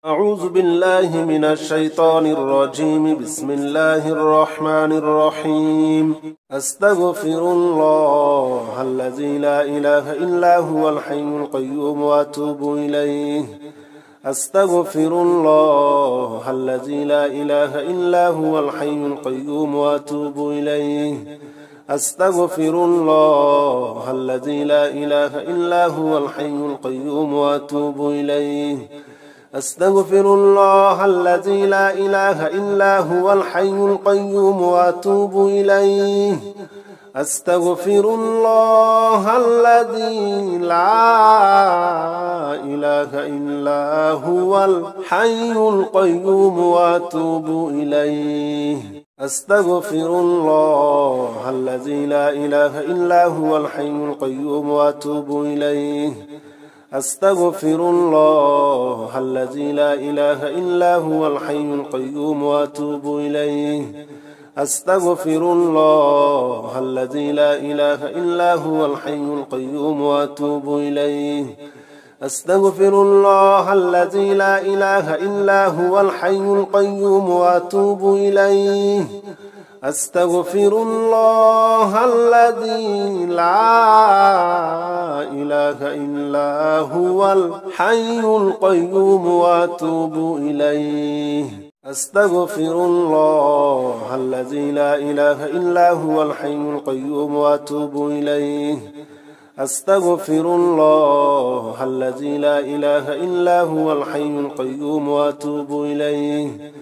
أعوذ بالله من الشيطان الرجيم. بسم الله الرحمن الرحيم. أستغفر الله الذي لا إله إلا هو الحي القيوم وأتوب إليه. أستغفر الله الذي لا إله إلا هو الحي القيوم وأتوب إليه. أستغفر الله الذي لا إله إلا هو الحي القيوم وأتوب إليه. أستغفر الله الذي لا إله إلا هو الحي القيوم وأتوب إليه. أستغفر الله الذي لا إله إلا هو الحي القيوم وأتوب إليه. أستغفر الله الذي لا إله إلا هو الحي القيوم وأتوب إليه. أستغفر الله الذي لا إله إلا هو الحي القيوم وأتوب إليه. أستغفر الله الذي لا إله إلا هو الحي القيوم وأتوب إليه. أستغفر الله الذي لا إله إلا هو الحي القيوم وأتوب إليه. أستغفر الله الذي لا إله إلا هو الحي القيوم وأتوب إليه. أستغفر الله الذي لا إله إلا هو الحي القيوم وأتوب إليه. أستغفر الله الذي لا إله إلا هو الحي القيوم وأتوب إليه.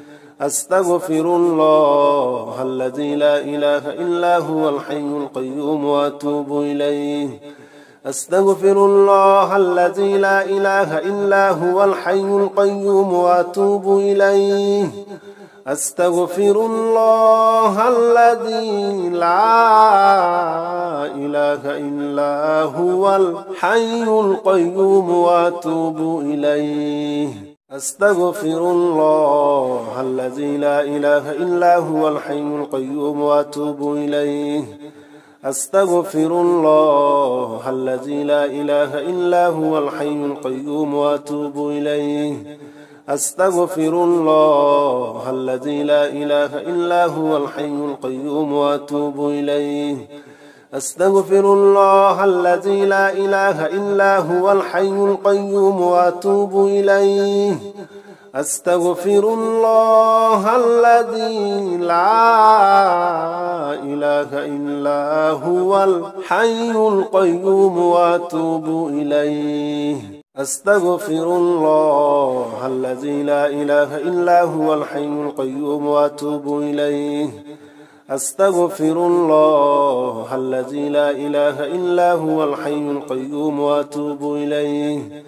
أستغفر الله الذي لا إله إلا هو الحي القيوم وأتوب إليه. أستغفر الله الذي لا إله إلا هو الحي القيوم وأتوب إليه. أستغفر الله الذي لا إله إلا هو الحي القيوم وأتوب إليه. أستغفر الله الذي لا إله إلا هو الحي القيوم وأتوب إليه. أستغفر الله الذي لا إله إلا هو الحي القيوم وأتوب إليه. أستغفر الله الذي لا إله إلا هو الحي القيوم وأتوب إليه. أستغفر الله الذي لا إله إلا هو الحي القيوم وأتوب إليه. أستغفر الله الذي لا إله إلا هو الحي القيوم وأتوب إليه. أستغفر الله الذي لا إله إلا هو الحي القيوم وأتوب إليه. أستغفر الله الذي لا إله إلا هو الحي القيوم وأتوب إليه.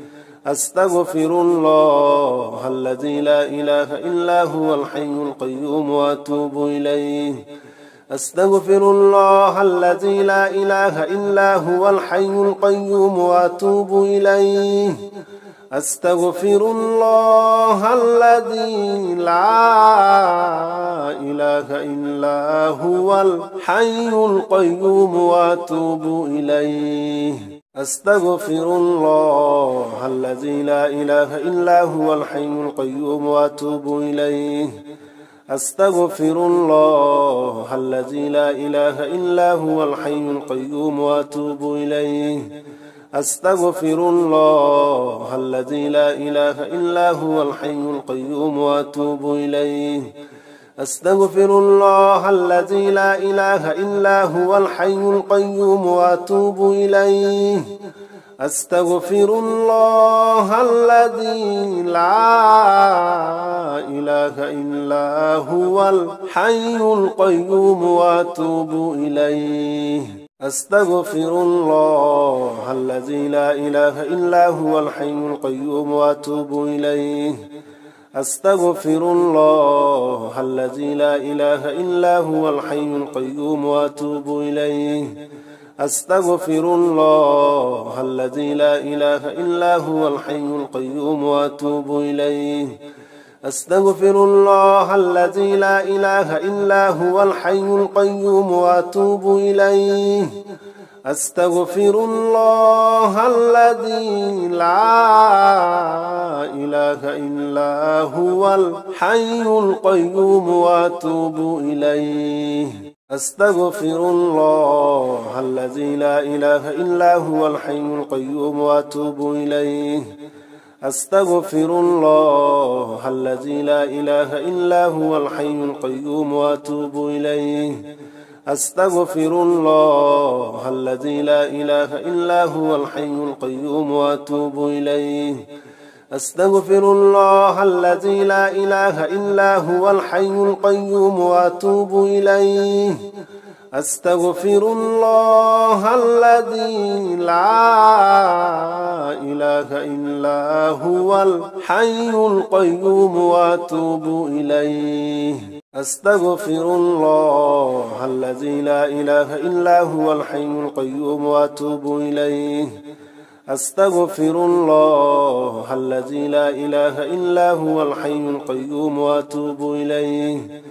أستغفر الله الذي لا إله إلا هو الحي القيوم وأتوب إليه. أستغفر الله الذي لا إله إلا هو الحي القيوم وأتوب إليه. أستغفر الله الذي لا إله إلا هو الحي القيوم وأتوب إليه. أستغفر الله الذي لا إله إلا هو الحي القيوم وأتوب إليه. أستغفر الله الذي لا إله إلا هو الحي القيوم وأتوب إليه. أستغفر الله الذي لا إله إلا هو الحي القيوم وأتوب إليه. أستغفر الله الذي لا إله إلا هو الحي القيوم وأتوب إليه. أستغفر الله الذي لا إله إلا هو الحي القيوم وأتوب إليه. أستغفر الله الذي لا إله إلا هو الحي القيوم وأتوب إليه. أستغفر الله الذي لا إله إلا هو الحي القيوم وأتوب إليه. أستغفر الله الذي لا إله إلا هو الحي القيوم وأتوب إليه. أستغفر الله الذي لا إله إلا هو الحي القيوم وأتوب إليه. أستغفر الله الذي لا إله إلا هو الحي القيوم وأتوب إليه أستغفر الله الذي لا إله إلا هو الحي القيوم وأتوب إليه أستغفر الله الذي لا إله إلا هو الحي القيوم وأتوب إليه أستغفر الله الذي لا إله إلا هو الحي القيوم وأتوب إليه أستغفر الله الذي لا إله إلا هو الحي القيوم وأتوب إليه أستغفر الله الذي لا إله إلا هو الحي القيوم وأتوب إليه أستغفر الله الذي لا إله إلا هو الحي القيوم وأتوب إليه أستغفر الله الذي لا إله إلا هو الحي القيوم وأتوب إليه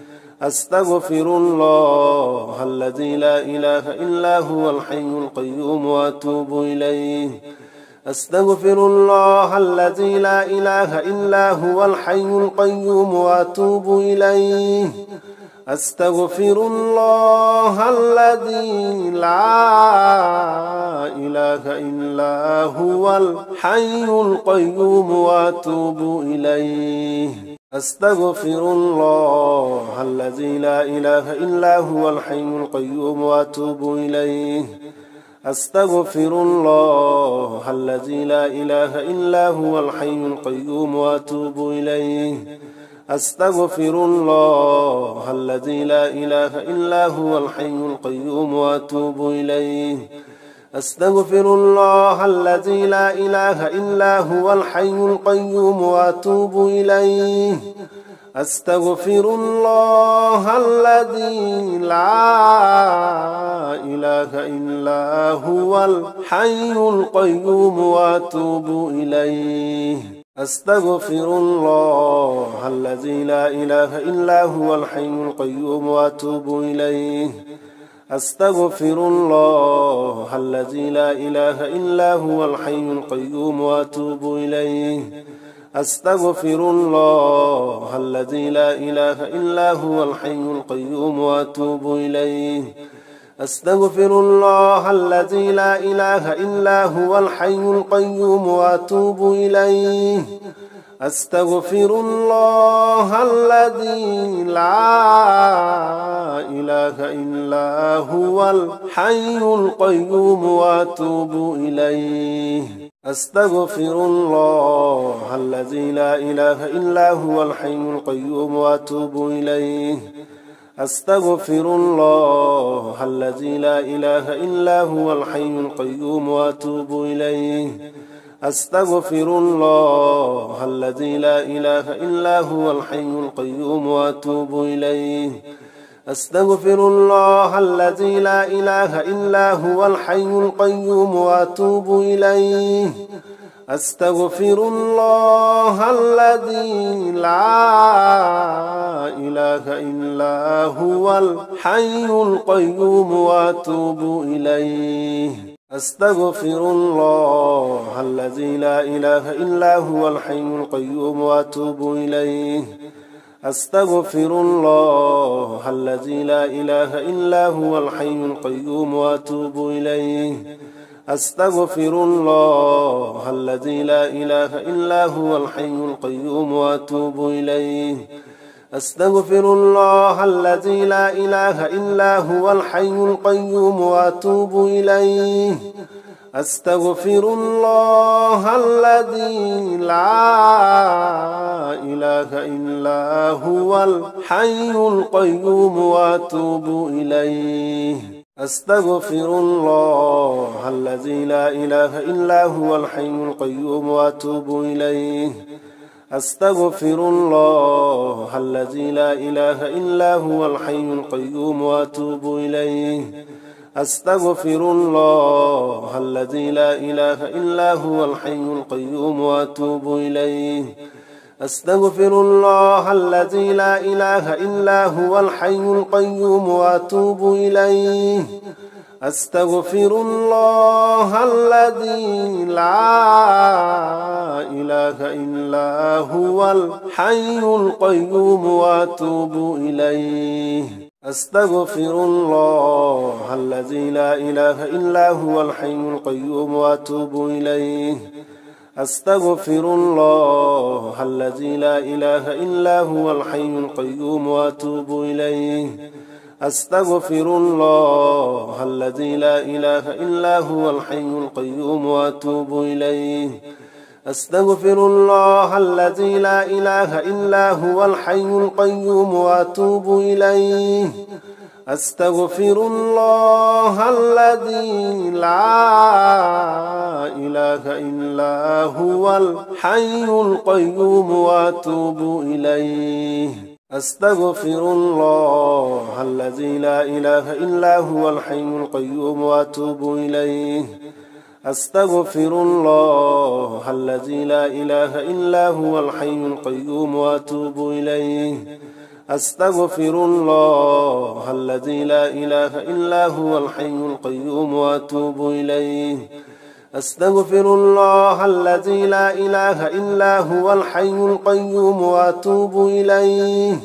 أستغفر الله الذي لا إله إلا هو الحي القيوم وأتوب إليه أستغفر الله الذي لا إله إلا هو الحي القيوم وأتوب إليه أستغفر الله الذي لا إله إلا هو الحي القيوم وأتوب إليه أستغفر الله الذي لا إله إلا هو الحي القيوم وأتوب إليه أستغفر الله الذي لا إله إلا هو الحي القيوم وأتوب إليه أستغفر الله الذي لا إله إلا هو الحي القيوم وأتوب إليه أستغفر الله الذي لا إله إلا هو الحي القيوم وأتوب إليه أستغفر الله الذي لا إله إلا هو الحي القيوم وأتوب إليه أستغفر الله الذي لا إله إلا هو الحي القيوم وأتوب إليه أستغفر الله الذي لا إله إلا هو الحي القيوم وأتوب إليه أستغفر الله الذي لا إله إلا هو الحي القيوم وأتوب إليه أستغفر الله الذي لا إله إلا هو الحي القيوم وأتوب إليه أستغفر الله الذي لا إله إلا هو الحي القيوم وأتوب إليه أستغفر الله الذي لا إله إلا هو الحي القيوم وأتوب إليه أستغفر الله الذي لا إله إلا هو الحي القيوم وأتوب إليه أستغفر الله الذي لا إله إلا هو الحي القيوم وأتوب إليه أستغفر الله الذي لا إله إلا هو الحي القيوم وأتوب إليه أستغفر الله الذي لا إله إلا هو الحي القيوم وأتوب إليه أستغفر الله الذي لا إله إلا هو الحي القيوم وأتوب إليه أستغفر الله الذي لا إله إلا هو الحي القيوم وأتوب إليه أستغفر الله الذي لا إله إلا هو الحي القيوم وأتوب إليه أستغفر الله الذي لا إله إلا هو الحي القيوم وأتوب إليه أستغفر الله الذي لا إله إلا هو الحي القيوم وأتوب إليه أستغفر الله الذي لا إله إلا هو الحي القيوم وأتوب إليه أستغفر الله الذي لا إله إلا هو الحي القيوم وأتوب إليه أستغفر الله الذي لا إله إلا هو الحي القيوم وأتوب إليه أستغفر الله الذي لا إله إلا هو الحي القيوم وأتوب إليه أستغفر الله الذي لا إله إلا هو الحي القيوم وأتوب إليه أستغفر الله الذي لا إله إلا هو الحي القيوم وأتوب إليه أستغفر الله الذي لا إله إلا هو الحي القيوم وأتوب إليه أستغفر الله الذي لا إله إلا هو الحي القيوم وأتوب إليه أستغفر الله الذي لا إله إلا هو الحي القيوم وأتوب إليه أستغفر الله الذي لا إله إلا هو الحي القيوم وأتوب إليه أستغفر الله الذي لا إله إلا هو الحي القيوم وأتوب إليه أستغفر الله الذي لا إله إلا هو الحي القيوم وأتوب إليه أستغفر الله الذي لا إله إلا هو الحي القيوم وأتوب إليه أستغفر الله الذي لا إله إلا هو الحي القيوم وأتوب إليه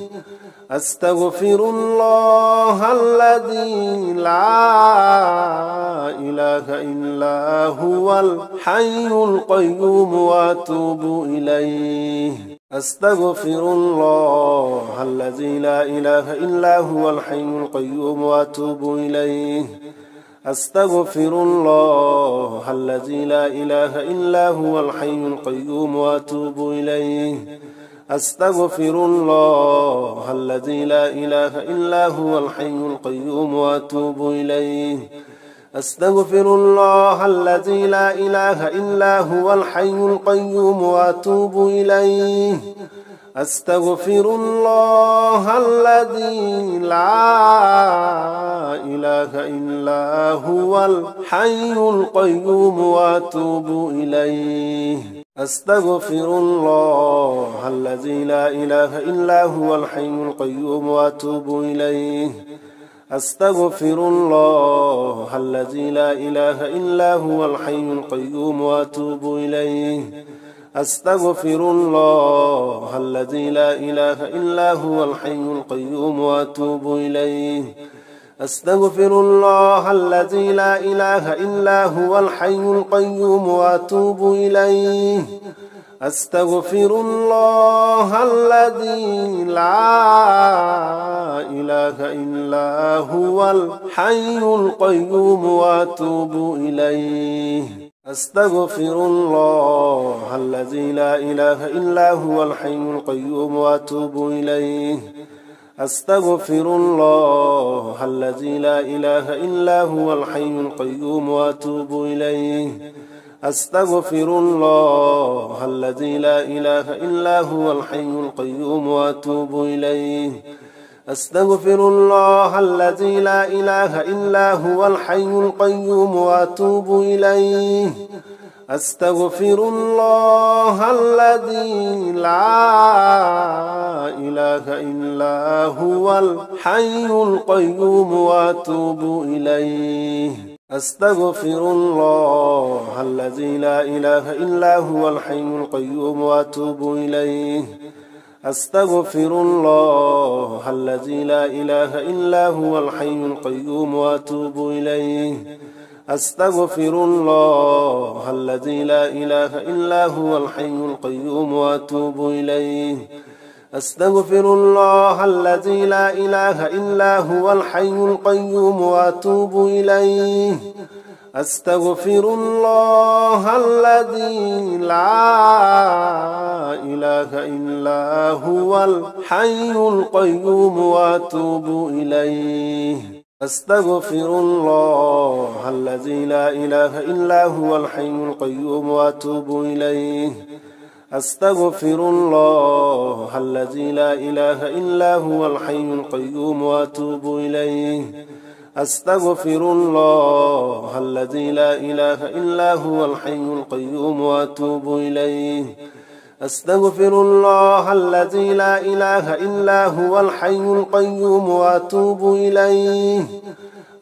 أستغفر الله الذي لا إله إلا هو الحي القيوم وأتوب إليه أستغفر الله الذي لا إله إلا هو الحي القيوم وأتوب إليه أستغفر الله الذي لا إله إلا هو الحي القيوم وأتوب إليه أستغفر الله الذي لا إله إلا هو الحي القيوم وأتوب إليه أستغفر الله الذي لا إله إلا هو الحي القيوم وأتوب إليه أستغفر الله الذي لا إله إلا هو الحي القيوم وأتوب إليه أستغفر الله الذي لا إله إلا هو الحي القيوم وأتوب إليه أستغفر الله الذي لا إله إلا هو الحي القيوم وأتوب إليه أستغفر الله الذي لا إله إلا هو الحي القيوم وأتوب إليه أستغفر الله الذي لا إله إلا هو الحي القيوم وأتوب إليه أستغفر الله الذي لا إله إلا هو الحي القيوم وأتوب إليه أستغفر الله الذي لا إله إلا هو الحي القيوم وأتوب إليه أستغفر الله الذي لا إله إلا هو الحي القيوم وأتوب إليه أستغفر الله الذي لا إله إلا هو الحي القيوم وأتوب إليه أستغفر الله الذي لا إله إلا هو الحي القيوم وأتوب إليه أستغفر الله الذي لا إله إلا هو الحي القيوم وأتوب إليه أستغفر الله الذي لا إله إلا هو الحي القيوم وأتوب إليه أستغفر الله الذي لا إله إلا هو الحي القيوم وأتوب إليه أستغفر الله الذي لا إله إلا هو الحي القيوم وأتوب إليه أستغفر الله الذي لا إله إلا هو الحي القيوم وأتوب إليه أستغفر الله الذي لا إله إلا هو الحي القيوم وأتوب إليه أستغفر الله الذي لا إله إلا هو الحي القيوم وأتوب إليه أستغفر الله الذي لا إله إلا هو الحي القيوم وأتوب إليه أستغفر الله الذي لا إله إلا هو الحي القيوم وأتوب إليه أستغفر الله الذي لا إله إلا هو الحي القيوم وأتوب إليه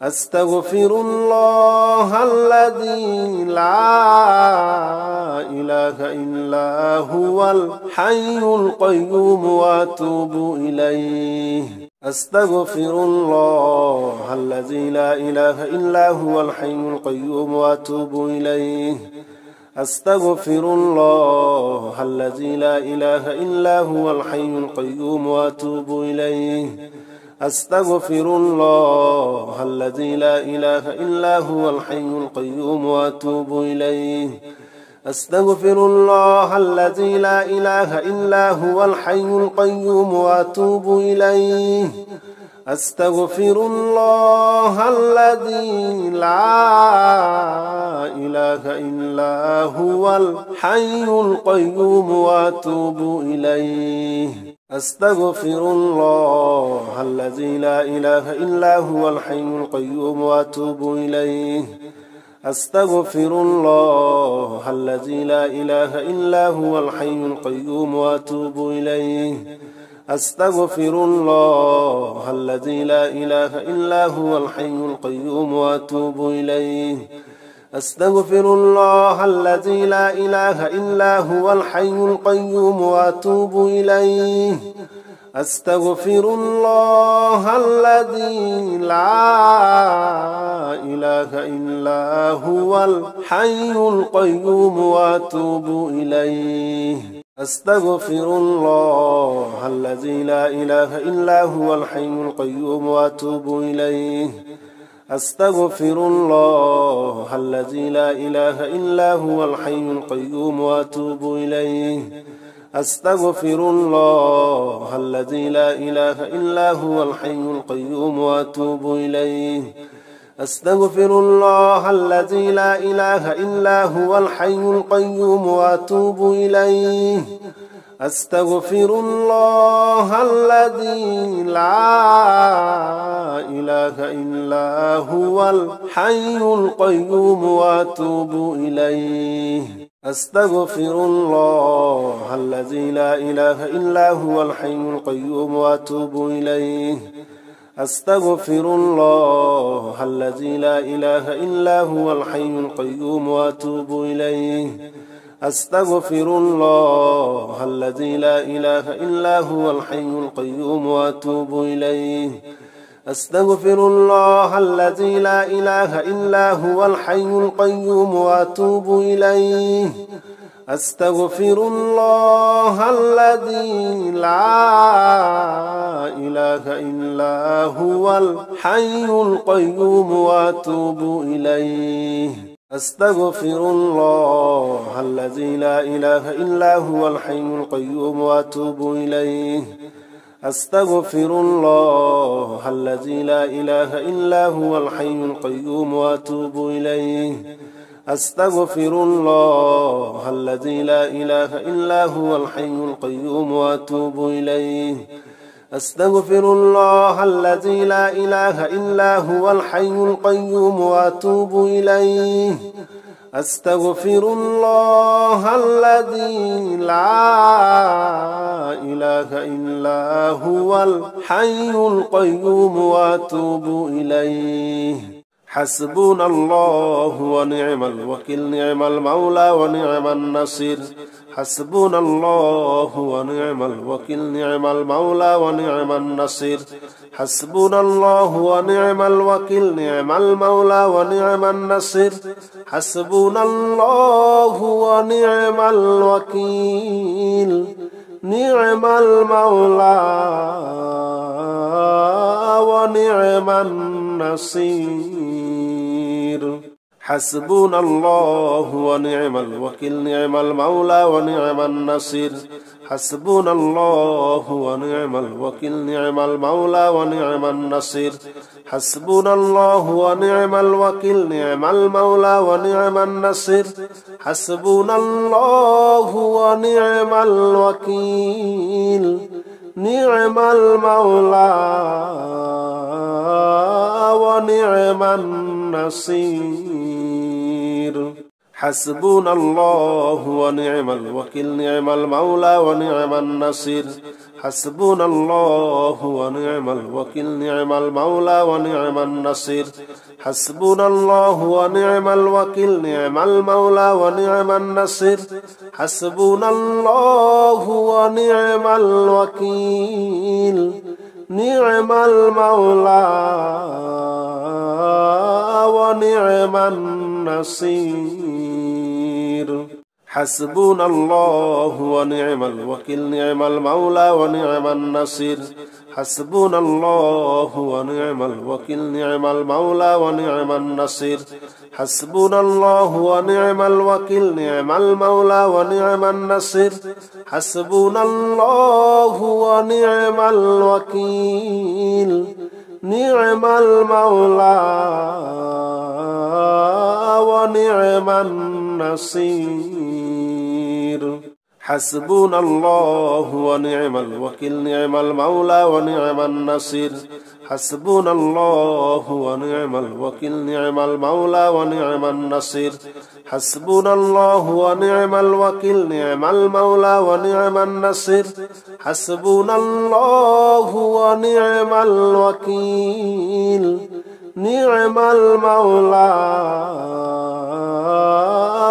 أستغفر الله الذي لا إله إلا هو الحي القيوم وأتوب إليه أستغفر الله الذي لا إله إلا هو الحي القيوم وأتوب إليه أستغفر الله الذي لا إله إلا هو الحي القيوم وأتوب إليه أستغفر الله الذي لا إله إلا هو الحي القيوم وأتوب إليه أستغفر الله الذي لا إله إلا هو الحي القيوم وأتوب إليه أستغفر الله الذي لا إله إلا هو الحي القيوم وأتوب إليه أستغفر الله الذي لا إله إلا هو الحي القيوم وأتوب إليه أستغفر الله الذي لا إله إلا هو الحي القيوم وأتوب إليه أستغفر الله الذي لا إله إلا هو الحي القيوم وأتوب إليه أستغفر الله الذي لا إله إلا هو الحي القيوم وأتوب إليه أستغفر الله الذي لا إله إلا هو الحي القيوم وأتوب إليه أستغفر الله الذي لا إله إلا هو الحي القيوم وأتوب إليه أستغفر الله الذي لا إله إلا هو الحي القيوم وأتوب إليه أستغفر الله الذي لا إله إلا هو الحي القيوم وأتوب إليه أستغفر الله الذي لا إله إلا هو الحي القيوم وأتوب إليه أستغفر الله الذي لا إله إلا هو الحي القيوم وأتوب إليه أستغفر الله الذي لا إله إلا هو الحي القيوم وأتوب إليه أستغفر الله الذي لا إله إلا هو الحي القيوم وأتوب إليه أستغفر الله الذي لا إله إلا هو الحي القيوم وأتوب إليه أستغفر الله الذي لا إله إلا هو الحي القيوم وأتوب إليه أستغفر الله الذي لا إله إلا هو الحي القيوم وأتوب إليه أستغفر الله الذي لا إله إلا هو الحي القيوم وأتوب إليه أستغفر الله الذي لا إله إلا هو الحي القيوم وأتوب إليه أستغفر الله الذي لا إله إلا هو الحي القيوم وأتوب إليه أستغفر الله الذي لا إله إلا هو الحي القيوم وأتوب إليه أستغفر الله الذي لا إله إلا هو الحي القيوم وأتوب إليه حسبنا الله ونعم الوكيل نعم المولى ونعم النصير حسبنا الله ونعم الوكيل نعم المولى ونعم النصير حسبنا الله ونعم الوكيل نعم المولى ونعم النصير حسبنا الله ونعم الوكيل نعم المولى ونعم النصير حسبنا الله ونعم الوكيل نعم المولى ونعم النصير حسبنا الله ونعم الوكيل نعم المولى ونعم النصير حسبنا الله ونعم الوكيل نعم المولى ونعم النصير حسبنا الله ونعم الوكيل نعم المولى ونعم النصير حسبنا الله ونعم الوكيل نعم المولى ونعم النصير حسبنا الله ونعم الوكيل نعم المولى ونعم النصير حسبنا الله ونعم الوكيل نعم المولى ونعم النصير حسبنا الله ونعم الوكيل نعم المولى ونعم النصير حسبنا الله ونعم الوكيل نعم المولى ونعم النصير حسبنا الله ونعم الوكيل نعم المولى ونعم النصير حسبنا الله ونعم الوكيل نعم المولى ونعم النصير حسبنا الله ونعم الوكيل نعم المولى ونعم النصير حسبنا الله ونعم الوكيل نعم المولى ونعم النصير حسبنا الله ونعم الوكيل نعم المولى ونعم النصير حسبنا الله ونعم الوكيل نعم المولى ونعم النصير حسبنا الله ونعم الوكيل نعم المولى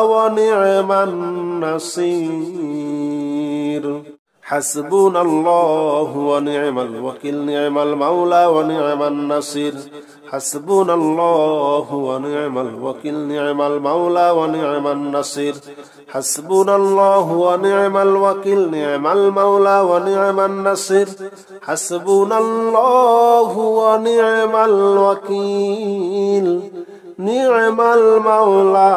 ونعم النصير حسبنا الله ونعم الوكيل نعم المولى ونعم النصير حسبنا الله ونعم الوكيل نعم المولى ونعم النصير حسبنا الله ونعم الوكيل نعم المولى ونعم النصير حسبنا الله ونعم الوكيل نعم المولى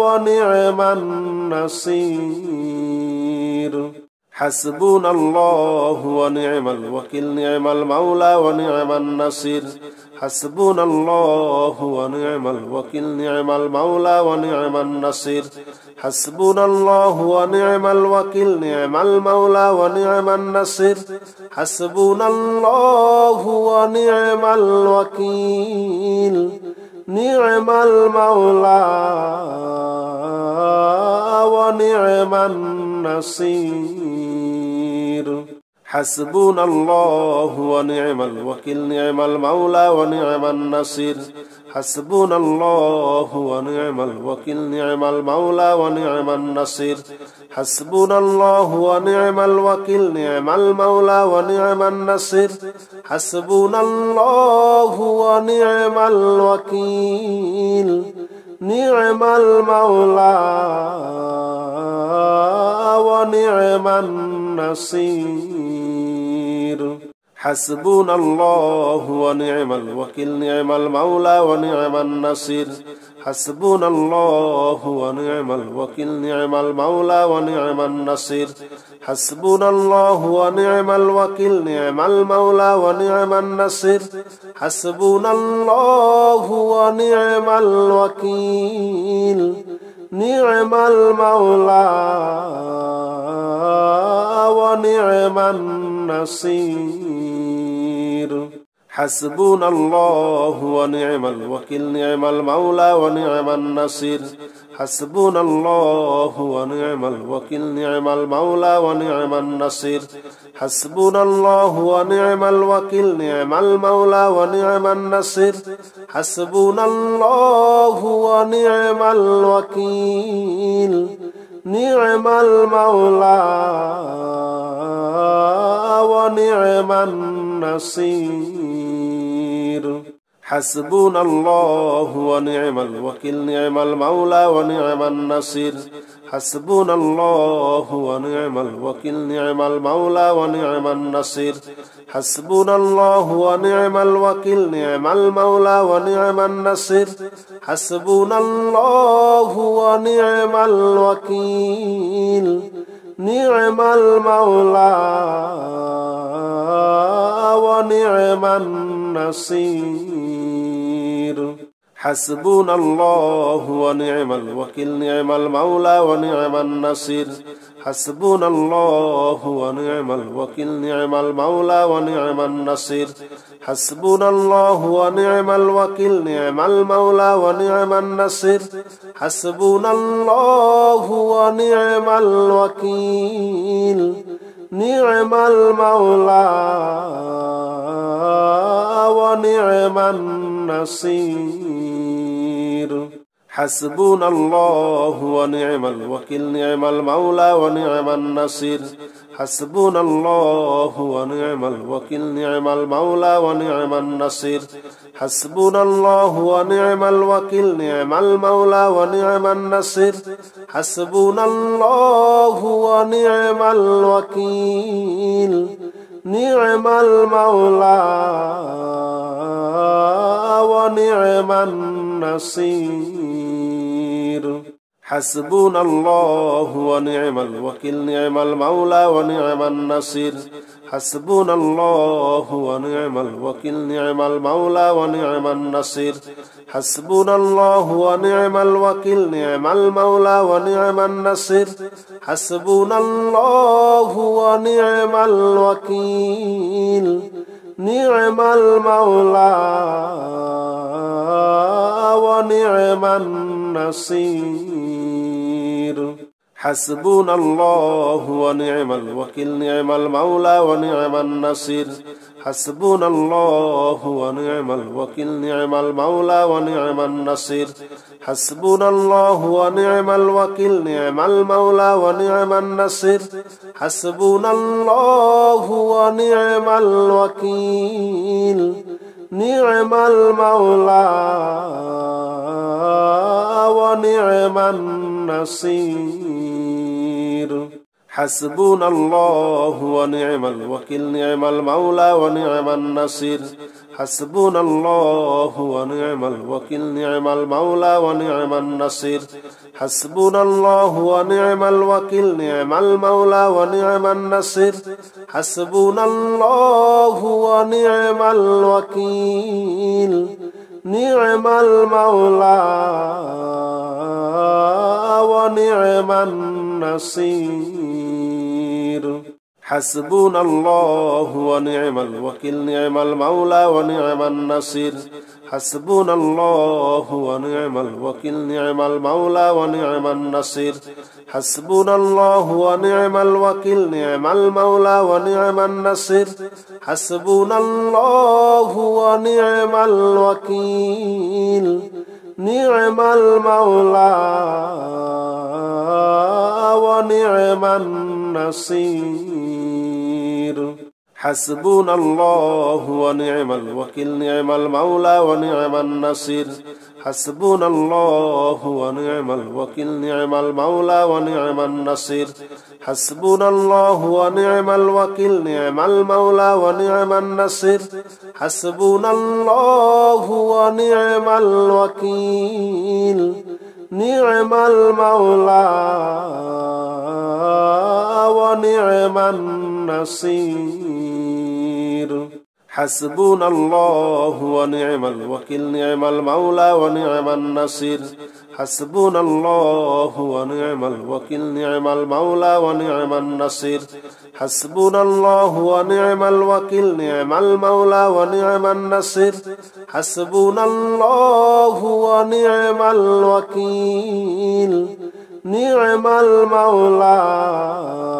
ونعم النصير حسبنا الله ونعم الوكيل نعم المولى ونعم النصير حسبنا الله ونعم الوكيل نعم المولى ونعم النصير حسبنا الله ونعم الوكيل نعم المولى ونعم النصير حسبنا الله ونعم الوكيل نعم المولى ونعم النصير حسبنا الله ونعم الوكيل نعم المولى ونعم النصير حسبنا الله ونعم الوكيل نعم المولى ونعم النصير حسبنا الله ونعم الوكيل نعم المولى ونعم النصير حسبنا الله ونعم الوكيل نعم المولى ونعم النصير حسبنا الله ونعم الوكيل نعم المولى ونعم النصير حسبنا الله ونعم الوكيل نعم المولى ونعم النصير حسبنا الله ونعم الوكيل نعم المولى ونعم النصير حسبنا الله ونعم الوكيل نعم المولى ونعم النصير حسبنا الله ونعم الوكيل نعم المولى ونعم النصير حسبنا الله ونعم الوكيل نعم المولى ونعم النصير حسبنا الله ونعم الوكيل نعم المولى ونعم النصير حسبنا الله ونعم الوكيل نعم المولى ونعم النصير حسبنا الله ونعم الوكيل نعم المولى ونعم النصير حسبنا الله ونعم الوكيل نعم المولى ونعم النصير حسبنا الله ونعم الوكيل نعم المولى ونعم النصير حسبنا الله ونعم الوكيل نعم المولى ونعم النصير حسبنا الله ونعم الوكيل نعم المولى ونعم النصير حسبنا الله ونعم الوكيل نعم المولى ونعم النصير حسبنا الله ونعم الوكيل نعم المولى ونعم النصير حسبنا الله ونعم الوكيل نعم المولى ونعم النصير حسبنا الله ونعم الوكيل نعم المولى ونعم النصير حسبنا الله ونعم الوكيل نعم المولى ونعم النصير حسبنا الله ونعم الوكيل نعم المولى ونعم النصير حسبنا الله ونعم الوكيل نعم المولى ونعم النصير حسبنا الله ونعم الوكيل نعم المولى ونعم النصير حسبنا الله ونعم الوكيل نعم المولى ونعم النصير حسبنا الله ونعم الوكيل نعم المولى ونعم النصير حسبنا الله ونعم الوكيل نعم المولى ونعم النصير حسبنا الله ونعم الوكيل نعم المولى ونعم النصير حسبنا الله ونعم الوكيل نعم المولى ونعم النصير حسبنا الله ونعم الوكيل نعم المولى ونعم النصير حسبنا الله ونعم الوكيل نعم المولى ونعم النصير حسبنا الله ونعم الوكيل نعم المولى ونعم النصير حسبنا الله ونعم الوكيل نعم المولى ونعم النصير حسبنا الله ونعم الوكيل نعم المولى ونعم النصير حسبنا الله ونعم الوكيل نعم المولى ونعم النصير حسبنا الله ونعم الوكيل نعم المولى ونعم النصير حسبنا الله ونعم الوكيل نعم المولى ونعم النصير حسبنا الله ونعم الوكيل نعم المولى ونعم النصير حسبنا الله ونعم الوكيل نعم المولى ونعم النصير حسبنا الله ونعم الوكيل نعم المولى ونعم النصير حسبنا الله ونعم الوكيل نعم المولى ونعم النصير حسبنا الله ونعم الوكيل نعم المولى ونعم النصير حسبنا الله ونعم الوكيل نعم المولى ونعم النصير حسبنا الله ونعم الوكيل نعم المولى ونعم النصير حسبنا الله ونعم الوكيل نعم المولى ونعم النصير حسبنا الله ونعم الوكيل نعم المولى ونعم النصير حسبنا الله ونعم الوكيل نعم المولى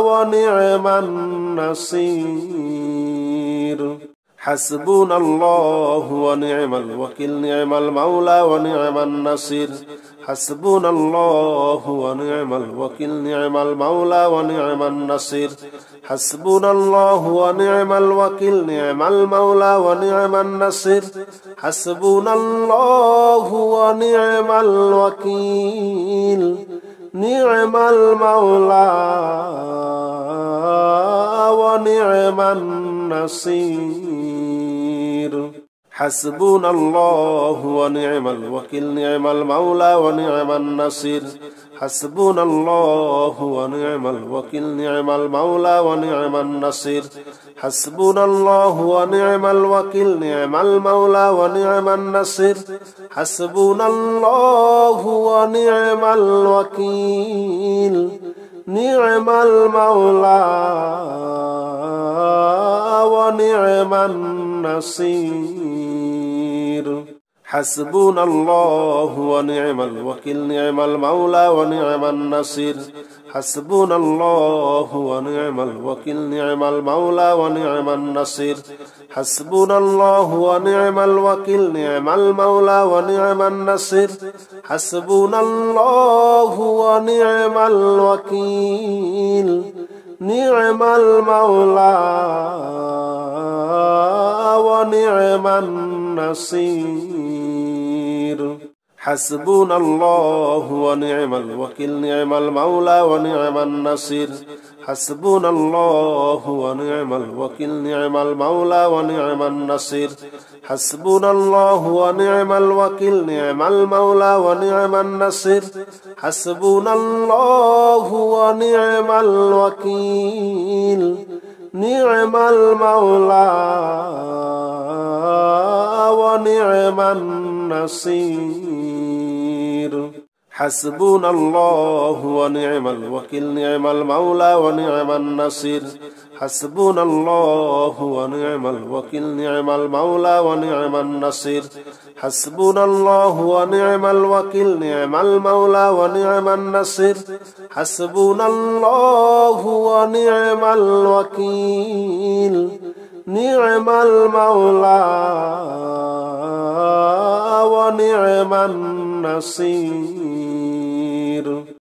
ونعم النصير حسبنا الله ونعم الوكيل نعم المولى ونعم النصير حسبنا الله ونعم الوكيل نعم المولى ونعم النصير حسبنا الله ونعم الوكيل نعم المولى ونعم النصير حسبنا الله ونعم الوكيل نعم المولى ونعم النصير حسبنا الله ونعم الوكيل نعم المولى ونعم النصير حسبنا الله ونعم الوكيل نعم المولى ونعم النصير حسبنا الله ونعم الوكيل نعم المولى ونعم النصير حسبنا الله ونعم الوكيل نعم المولى ونعم النصير حسبنا الله ونعم الوكيل نعم المولى ونعم النصير حسبنا الله ونعم الوكيل نعم المولى ونعم النصير حسبنا الله ونعم الوكيل نعم المولى ونعم النصير حسبنا الله ونعم الوكيل نعم المولى ونعم النصير حسبنا الله ونعم الوكيل نعم المولى ونعم النصير حسبنا الله ونعم الوكيل نعم المولى ونعم النصير حسبنا الله ونعم الوكيل نعم المولى ونعم النصير حسبنا الله ونعم الوكيل نعم المولى ونعم النصير حسبنا الله ونعم الوكيل نعم المولى ونعم النصير حسبنا الله ونعم الوكيل نعم المولى ونعم النصير حسبنا الله ونعم الوكيل نعم المولى ونعم النصير حسبنا الله ونعم الوكيل نعم المولى ونعم النصير